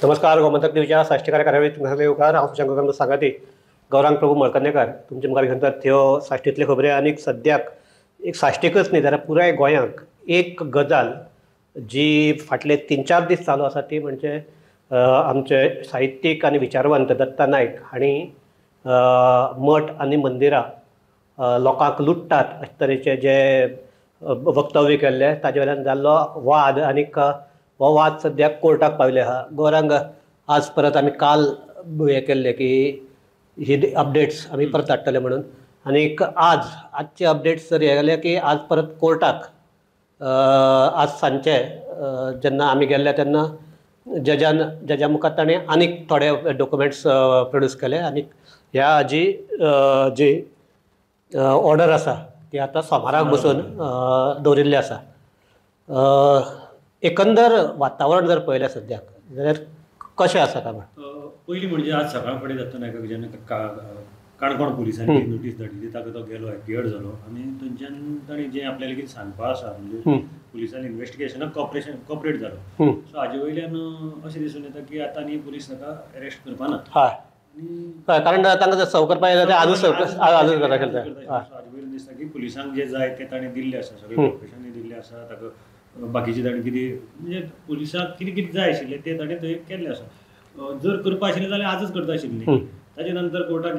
नमस्कार. गोमंतक न्यूजच्या साश्टीकार कार्यावळीत तुमचे येवकार. हांव शंकर सांगाती. गौरांग प्रभू मळकर्णेकार तुमचे मुखार घेवन त्यो साश्टीतल्यो खबरी. आनीक सद्याक एक साश्टीकच न्ही जाल्यार पुराय गोंयांक एक गजाल जी फाटले 3-4 दीस चालू आसा ती म्हणजे आमचे साहित्यीक आनी विचारवंत दत्ता नायक हांणी मठ आनी मंदिरां लोकांक लुटतात अशे तरेचे जे वक्तव्य केल्ले ताजे वयल्यान जाल्लो वाद. आनीक हो वाद सद्याक कोर्टाक पाविल्ले आहा. गौरांग आज परत आमी काल हें केल्ले की ही अपडेट्स आमी परत धाडटले म्हणून. आनीक आजचे अपडेट्स जर हे जाले की आज परत कोर्टाक आज सांजचे जेन्ना आमी गेल्ले तेन्ना जजा मुखार ताणें आनीक थोडे डॉक्युमेंट्स प्रोड्यूस केले. आनीक ह्या हाजी जी ऑर्डर आसा ती आतां सोमाराक बसून दवरिल्ली आसा. एकंदर वातावरण जर पळयलें सद्याक जाल्यार कशें आसा काय? पयलीं म्हणजे आज सकाळ फुडें दत्ता नायकाक जेन्ना काणकोण पुलिसांनी नोटीस धाडली ताका तो गेलो, एपियर्ड जालो आनी थंयच्यान ताणें जें आपल्याला कितें सांगपा आसा म्हणजे पुलिसांनी इन्व्हेस्टिगेशनाक कॉपरेट जालो. सो हाजे वयल्यान अशें दिसून येता की आतां न्ही पुलीस ताका अरेस्ट करपाना. हय, कारण तांकां जर सव करपाक जाय आजूच करता केलं. हाजे वयल्यान दिसता की पुलिसांक जें जाय तें ताणें दिल्लें आसा, सगळें कॉपरेशनांनी दिल्लें आसा. ताका बाकीचे ताणें कितें म्हणजे पुलिसांक कितें कितें जाय आशिल्लें तें ताणें थंय केल्लें आसा. जर करपा आशिल्लें जाल्यार आजच करता आशिल्लीं. ताजे नंतर कोर्टान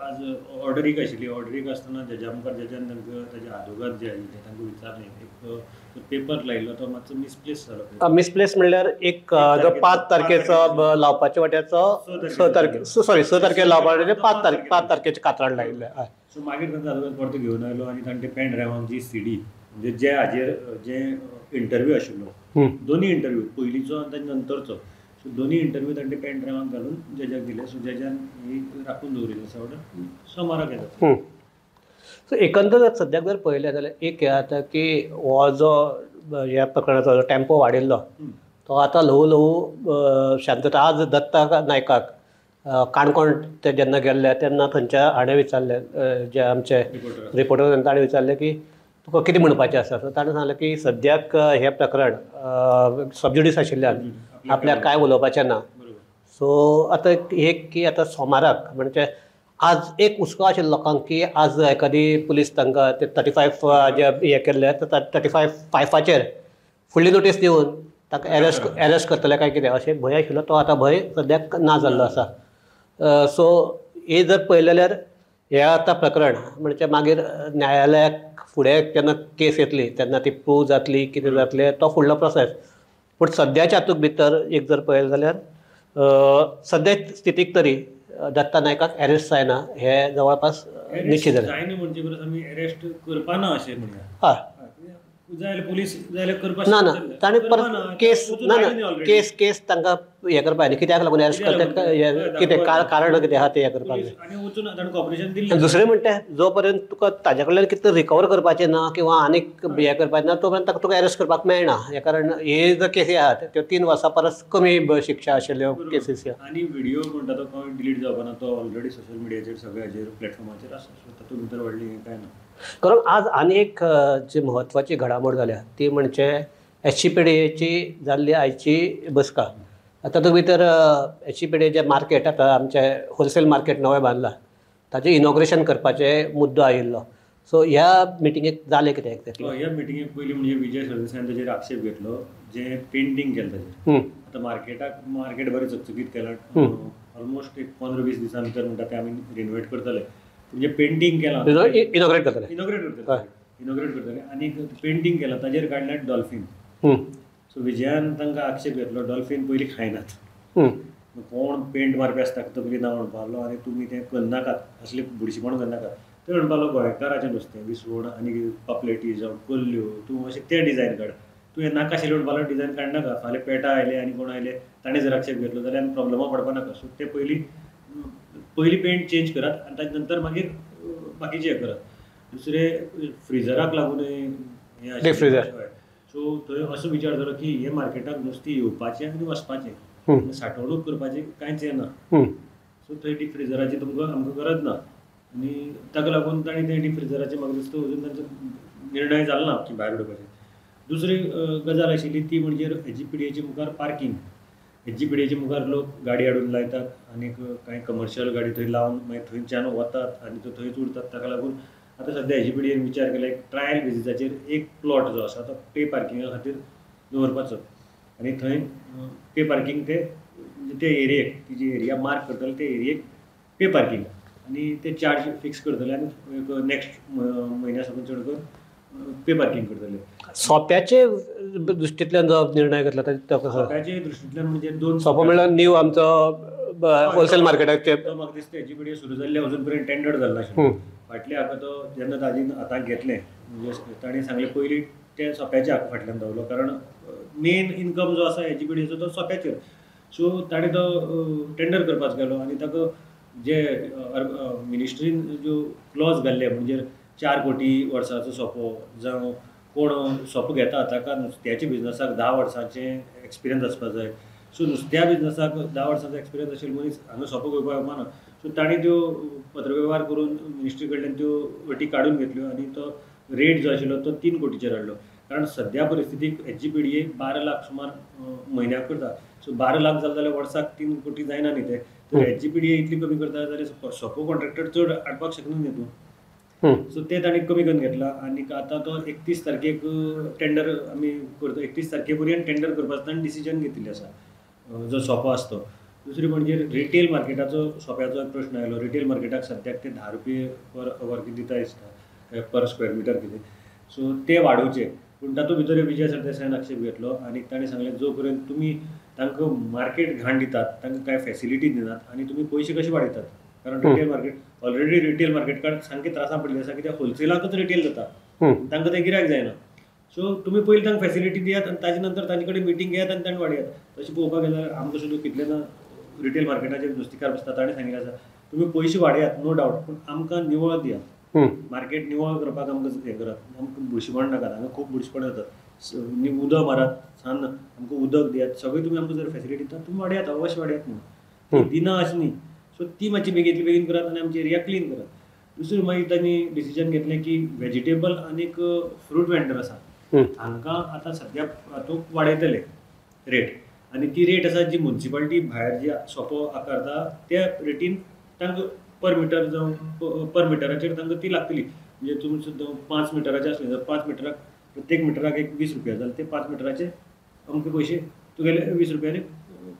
आज ऑर्डरीक आशिल्ली. ऑर्डरीक आसतना जजा मुखार जजान तांकां ताजे आदवोगाद जे आशिल्ले तांकां विचारलें. एक पेपर लायिल्लो तो मातसो मिसप्लेस जालो. मिसप्लेस म्हणल्यार एक जो 5 तारखेचो लावपाच्या वाट्याचो 6 तारखेर लावपाचे 5 तारखेचे कातराण लायिल्लें. सो मागीर तांकां आदवोगाद परतो घेवन आयलो आनी ताणें पेन ड्रायव्हान जी सीडी म्हणजे जे हाजेर जे इंटरव्यू आशिल्लो, दोनी इंटरव्यू पयलींचो आनी ताजे नंतरचो, सो दोनी इंटरव्यू ताणें पेन ड्रायव्हान घालून जजाक दिले. सो जजान ही राखून दवरिल्ली आसा ऑर्डर सोमाराक येता. सो एकंदर सद्याक जर पळयलें जाल्यार एक हें जाता की हो जो ह्या प्रकरणाचो टेम्पो वाडिल्लो तो आतां ल्हव शांतता. आज दत्ता नायकाक काणकोण ते जेन्ना गेल्ले तेन्ना थंयच्या हाणें विचारलें, जे आमचे रिपोर्टर ताणें विचारलें की तुका कितें म्हणपाचें आसा. सो ताणें सांगलें की सद्याक हें प्रकरण सबज्युडीस आशिल्ल्यान आपल्याक कांय उलोवपाचें ना. सो आतां एक की आतां सोमाराक म्हणजे आज एक हुस्को आशिल्लो लोकांक की आज एखादी पुलीस तांकां ते 35 जे हें केल्ले 35 फुडली नोटीस दिवन ताका एरेस्ट करतले काय कितें अशें भंय आशिल्लो. तो आतां भंय सद्याक ना जाल्लो आसा. सो हे जर पळयलें जाल्यार हें आतां प्रकरण म्हणजे मागीर न्यायालयाक फुडें जेन्ना केस येतली तेन्ना ती प्रूव जातली, कितें जातलें तो फुडलो प्रोसेस. पूण सद्याच्या हातूंत भितर एक जर पळयलें जाल्यार सद्या स्थितीक तरी दत्ता नायकाक अरेस्ट जायना हें जवळपास निश्चित जालें. जायना म्हणजे परत आमी अरेस्ट करपाना अशें म्हणया. हय, जाय पुलीस जाल्यार करपा ना ताणें परत केस केस तांकां हें करपा न्ही. कित्याक लागून अरेस्ट करता कितें कारण कितें आहा तें हें करपाक जाय. आनी वचून ताणें कॉपरेशन दिल्लें. दुसरें म्हणटा जो पर्यंत तुका ताजे कडल्यान कितें रिकवर करपाचें ना किंवा आनीक हें करपाचें ना तो पर्यंत ताका तुका अरेस्ट करपाक मेळना. हे कारण हे जो केसी आहात त्यो 3 वर्सां परस कमी शिक्षा आशिल्ल्यो केसीस ह्या. आनी व्हिडिओ म्हणटा तो खंय डिलीट जावपाना. तो ऑलरेडी सोशल मिडियाचेर सगळ्याचेर प्लॅटफॉर्माचेर आसा. सो तातूंत भितर व्हडली कांय ना. कारण आज आनी एक जी म्हत्वाची घडामोड जाल्या ती म्हणजे HCPDAची जाल्ली आयची बसका. तातूंत भितर HCPDA जे मार्केट आतां आमचें होलसेल मार्केट नवें बांदलां ताचें इनॉग्रेशन करपाचे मुद्दो आयिल्लो. सो ह्या मिटिंगेक जालें कितें एक्झॅक्टली? ह्या मिटिंगेक पयलीं म्हणजे विजय सरदेसायान ताचेर आक्षेप घेतलो जें पेंटींग केलें ताचेर. आतां मार्केट बरें चकचकीत केलां. ऑलमोस्ट एक 15-20 दिसां भितर म्हणटा ते आमी रिनोवेट करतले. म्हणजे पेंटींग केलां, इनॉग्रेट करतले आनी पेंटींग केलां ताचेर काडल्यात डॉल्फीन. सो विजयान तांकां आक्षेप घेतलो डॉल्फीन पयलीं खायनात. कोण पेंट मारपी आसता तकली ना म्हणपा लागलो आनी तुमी तें करनाकात असलें बुरशीपण करनाकात. ते म्हणपा लागलो गोंयकाराचें नुस्तें विसवण आनी पापलेटी जावं कोल्ल्यो तूं अशें तें डिजायन काड. तूं हें नाका आशिल्लें म्हणपा लागलो डिजायन काडनाका. फाल्यां पेटा आयले आनी कोण आयले ताणें जर आक्षेप घेतलो जाल्यार प्रॉब्लमा पडपा नाका. सो ते पयलीं पेंट चेंज करात आनी ताजे नंतर मागीर बाकीचें हें करात. दुसरें फ्रिजराक लागूनय हें फ्रिजर. सो थंय असो विचार जालो की हे मार्केटाक नुस्तें येवपाचें आनी वचपाचें, सांठोवणूक करपाचें कांयच हें ना. सो थंय डीप फ्रिजराची आमकां गरज ना. आनी ताका लागून ताणें तें डीप फ्रिजराचें म्हाका दिसता अजून तांचो निर्णय जालो ना की भायर उडोवपाचें. दुसरी गजाल आशिल्ली ती म्हणजे HCPDAच्या मुखार पार्किंग. HGPDAचे मुखार लोक गाडी हाडून लायतात आनी कांय कमर्शियल गाडी थंय लावन मागीर थंयच्यान वतात आनी तो थंयच उरतात. ताका लागून आतां सद्या HGPDAन विचार केला एक ट्रायल बेसिसाचेर एक प्लॉट जो आसा तो पे पार्किंगा खातीर दवरपाचो आनी थंय पे पार्किंग ते एरियेक ती जी एरिया मार्क करतले ते एरियेक पे पार्किंग आनी ते चार्ज फिक्स करतले आनी नेक्स्ट म्हयन्या साकून चड करून पे पार्किंग करतले. सोप्याचे दृश्टींतल्यान जो निर्णय घेतला तो कसो? सोप्याचे दृश्टींतल्यान म्हणजे दोन सोपो म्हणल्यार न्यू आमचो होलसेल मार्केटाचे तो म्हाका दिसता HGPDA सुरू जाल्ले अजून पर्यंत टेंडर जाल्लो नाशिल्लो. फाटल्या हाका तो जेन्ना ताजीन हातांत घेतलें म्हणजे ताणें सांगलें पयलीं ते सोप्याच्या हाका फाटल्यान दवरलो कारण मेन इनकम जो आसा HGPDAचो तो सोप्याचेर. सो ताणें तो टेंडर करपाक गेलो आनी ताका जे मिनिस्ट्रीन ज्यो क्लॉज घाल्ले म्हणजे 4 कोटी वर्साचो सोपो जावं कोण सोपो घेता ताका नुस्त्याच्या बिजनसाक 10 वर्सांचे एक्सपिरियन्स आसपाक जाय. सो नुस्त्या बिजनसाक 10 वर्सांचो एक्सपिरियन्स आशिल्लो मनीस हांगा सोपो घेवपाक येवपाना. सो ताणें त्यो पत्रव्यवहार करून मिनिस्ट्री कडल्यान त्यो अटी काडून घेतल्यो आनी तो रेट जो आशिल्लो तो 3 कोटीचेर हाडलो. कारण सद्या परिस्थितीक HGPDA 12 लाख सुमार म्हयन्याक करता. सो 12 लाख जाले जाल्यार वर्साक 3 कोटी जायना न्ही ते. तर HGPDA इतली कमी करता जाल्यार सोपो कॉन्ट्रॅक्टर चड हाडपाक शकना न्ही तूं. सो ते ताणें कमी करून घेतला आनी आतां तो 31 तारखेक टेंडर आमी करता. 31 तारखे पर्यंत टेंडर करपाचो ताणें डिसिजन घेतिल्लें आसा जो सोपो आसा तो. दुसरी म्हणजे रिटेल मार्केटाचो सोप्याचो एक प्रश्न आयलो. रिटेल मार्केटाक सद्याक ते 10 रुपये पर अवर कितें दिता दिसता पर स्क्वेअर मिटर कितें. सो ते वाडोवचे पूण तातूंत भितर विजय सरदेसायान आक्षेप घेतलो आनी ताणें सांगलें जो पर्यंत तुमी तांकां मार्केट घाण दितात तांकां कांय फॅसिलिटी दिनात आनी तुमी पयशे कशे वाडयतात. कारण रिटेल मार्केट ऑलरेडी रिटेल मार्केटाक सामकें त्रासान पडलें आसा कित्याक होलसेलाकच रिटेल जाता तांकां तें गिरायक जायना. सो तुमी पयलीं तांकां फॅसिलिटी दियात आनी ताजे नंतर तांचे कडेन मिटींग घेयात आनी तांकां वाडयात. तशें पळोवपाक गेल्यार आमकां सुद्दां कितले ना रिटेल मार्केटाचेर नुस्तेकार बसता ताणें सांगिल्लें आसा तुमी पयशे वाडयात नो डावट पूण आमकां निवळ दियात. मार्केट निवळ करपाक आमकां हें करात. आमकां बुरशीपण नाकात. हांगा खूब बुरशीपण जातात. उदक मारात सान आमकां उदक दियात. सगळें तुमी आमकां जर फॅसिलिटी दितात तुमी वाडयात अवश्य वाडयात म्हणून दिना अशें न्ही. सो ती मातशी बेगीतली बेगीन करात आनी आमची एरिया क्लीन करात. दुसरें मागीर तांणी डिसिजन घेतलें की वेजिटेबल आनीक फ्रूट वेंडर आसा हांकां आतां सद्या हातूंत वाडयतले रेट आनी ती रेट आसा जी म्युनिसिपालिटी भायर जी सोपो आकारता त्या रेटीन तांकां पर मिटर जावं पर मिटराचेर तांकां ती लागतली. म्हणजे तुमी सुद्दां 5 मिटराचें आसलें जाल्यार 5 मिटराक प्रत्येक मिटराक एक 20 रुपया जाल्यार ते 5 मिटराचे अमके पयशे तुगेले 20 रुपयांनी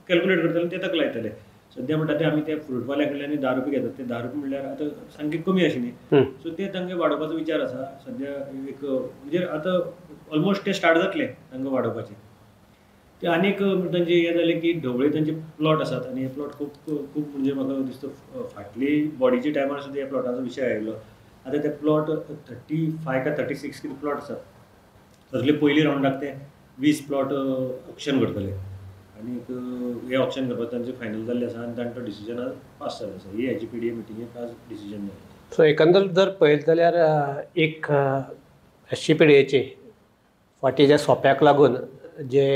कॅल्कुलेट करतले ते ताका लायतले. सद्या म्हणटा ते आमी त्या फ्रूटवाल्या कडल्यान 10 रुपये घेतात. ते 10 रुपये म्हणल्यार आतां सामकी कमी अशी न्ही. सो ते तांकां वाडोवपाचो विचार आसा सद्या एक म्हणजे आतां ऑलमोस्ट ते स्टार्ट जातले तांकां वाडोवपाचे. ते आनीक तांचे हें जालें की ढवळे तांचे प्लॉट आसात आनी हे प्लॉट खूब खूब म्हणजे म्हाका दिसता फाटली बॉडीच्या टायमार सुद्दां ह्या प्लॉटाचो विशय आयिल्लो. आतां ते प्लॉट 35 काय 36 कितें प्लॉट आसात. तातूंतले पयलीं रावंडाक ते 20 प्लॉट ऑक्शन करतले आनी हे ऑक्शन करपाक तांचे फायनल जाल्लें आसा आनी तांचो डिसिजन आज पास जाल्लो आसा. ही HGPDA मिटिंगेक आज डिसिजन जालें. सो एकंदर जर पळयत जाल्यार एक HGPDAचे फाटीच्या सोप्याक लागून जे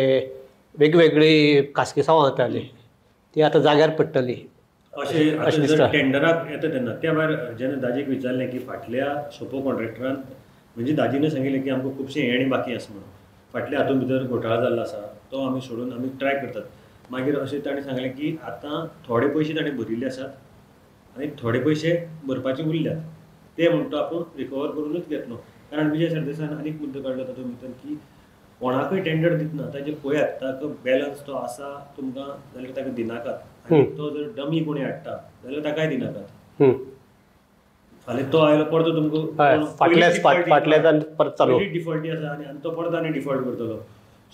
वेगवेगळी खासगीसांवां जातालीं ती आतां जाग्यार पडटली अशें जर टेंडराक येता तेन्ना त्या भायर जेन्ना दाजीक विचारलें की फाटल्या सोपो कॉन्ट्रॅक्टरान म्हणजे दाजीन सांगिल्लें की आमकां खुबशे येणी बाकी आसा म्हणून फाटल्या हातूंत भितर घोटाळो जाल्लो आसा तो आमी सोडून आमी ट्राय करतात. मागीर अशें ताणें सांगलें की आतां थोडे पयशे ताणें भरिल्ले आसात आनी थोडे पयशे भरपाचे उरल्यात ते म्हणटा आपूण रिकवर करूनच घेतलो. कारण विजय सरदेसायान आनीक मुद्दो काडलो तातूंत भितर की कोणाकय टेंडर दितना ताजेर पळयात ताका बॅलन्स तो आसा तुमकां जाल्यार ताका दिनाकात आनी तो जर डमी कोणी हाडटा जाल्यार ताकाय दिनाकात. फाल्यां तो आयलो परतो तुमकां डिफॉल्टी आसा आनी तो परतो आनी डिफॉल्ट करतलो.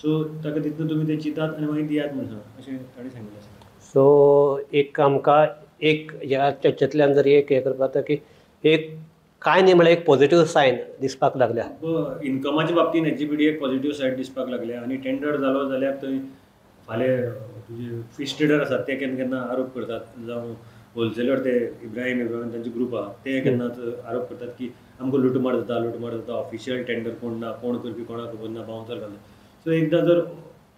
सो ताका दितना तुमी ते चिंतात आनी मागीर दियात म्हणून अशें ताणें सांगिल्लें आसा. सो एक आमकां एक ह्या चर्चेंतल्यान जर एक हें करपाक जाता की एक कांय न्ही म्हळ्यार एक पॉझिटिव्ह सायन दिसपाक लागल्या. इनकमाच्या बाबतींत HGPDA एक पॉझिटिव्ह सायड दिसपाक लागल्या आनी टेंडर जालो जाल्यार थंय फाल्यां तुजे फिश ट्रेडर आसात ते केन्ना केन्ना आरोप करतात जावं होलसेलर ते इब्राहीम तांचे ग्रूप आहा ते केन्नाच आरोप करतात की आमकां लुटमार जाता ऑफिशियल टेंडर कोण ना कोण करपी कोणाक खबर ना बाउन्सर घालता. सो एकदां जर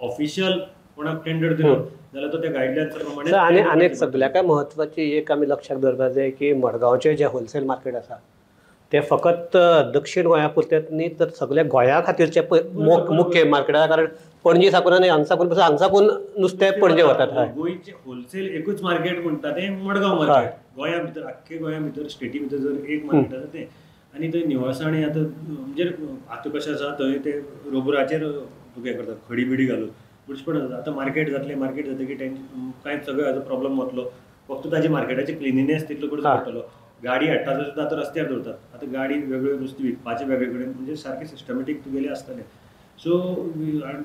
ऑफिशियल कोणाक टेंडर दिलो जाल्यार तो त्या गायडलायन्सा प्रमाणे आनी सगळ्याक म्हत्वाची एक आमी लक्षात दवरपाक जाय की मडगांवचे जे होलसेल मार्केट आसा ते फकत दक्षिण गोंया पुरतेंच न्ही तर सगळ्या गोंया खातीरचे मुख्य मार्केट आसा. कारण पणजी साकून आनी हांगसाकून नुस्तें पणजे वतात. हय गोंयचे होलसेल एकूच मार्केट म्हणटा तें मडगांव मार्केट. गोंया भितर आख्खे गोंया भितर स्टेटी भितर जर एक मार्केट आसा तें. आनी थंय निवळसाणी आतां म्हणजे आतां कशें आसा थंय ते रोबराचेर हें करतात खडी बिडी घालून बुरशेपण जाता. आतां मार्केट जातकीर कांय सगळो हाजो प्रॉब्लेम वतलो. फक्त ताजे मार्केटाचे क्लिनिनेस तितलो करचो पडटलो. गाडी हाडटा सुद्दां आतां रस्त्यार दवरतात. आतां गाडी वेगळ्यो नुस्तें विकपाचे वेगळे कडेन म्हणजे सारकें सिस्टमॅटीक तुगेलें आसतलें. सो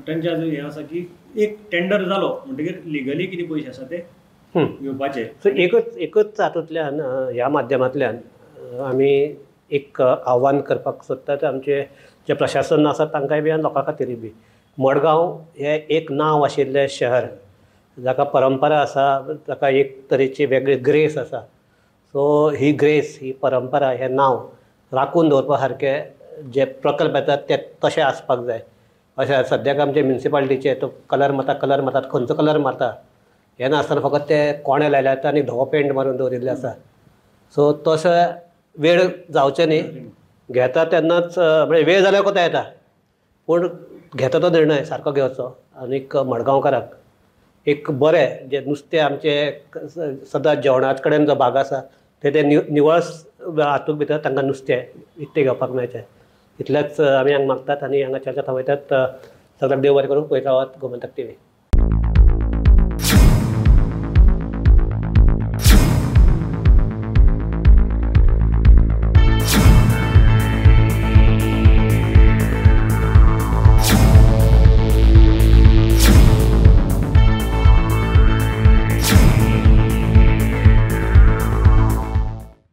तांचें आजून हें आसा की एक टेंडर जालो म्हणटकीर लिगली कितें पयशे आसा ते घेवपाचे. सो एकच हातूंतल्यान ह्या माध्यमांतल्यान आमी एक आव्हान करपाक सोदतात आमचे जे प्रशासन आसा तांकांय बी आनी लोकां खातीरय बी. मडगांव हें एक नांव आशिल्लें शहर जाका परंपरा आसा, जाका एक तरेची वेगळी ग्रेस आसा. सो ही ग्रेस, ही परंपरा, हें नांव राखून दवरपा सारके जे प्रकल्प येतात ते तशें आसपाक जाय. अशें सद्याक आमचे म्युनिसिपालिटीचे तो कलर मारतात खंयचो कलर मारता हें नासतना फकत ते कोणे लायल्यात आनी धवो पेंट मारून दवरिल्ले आसा. सो तसो वेळ जावचे न्ही. घेता तेन्नाच म्हणजे वेळ जाल्यार कोता येता पूण घेता तो निर्णय सारको घेवचो. आनीक मडगांवकाराक एक बरें जे नुस्तें आमचें सदांच जेवणाचे कडेन जो भाग आसा ते निवळ हातूंत भितर तांकां नुस्तें विकतें घेवपाक मेळचें इतलेंच आमी हांगा मागतात. आनी हांगा चर्चा थांबयतात. सगळ्यांक देव बरें करूं. पळयत रावात गोमंतक TV.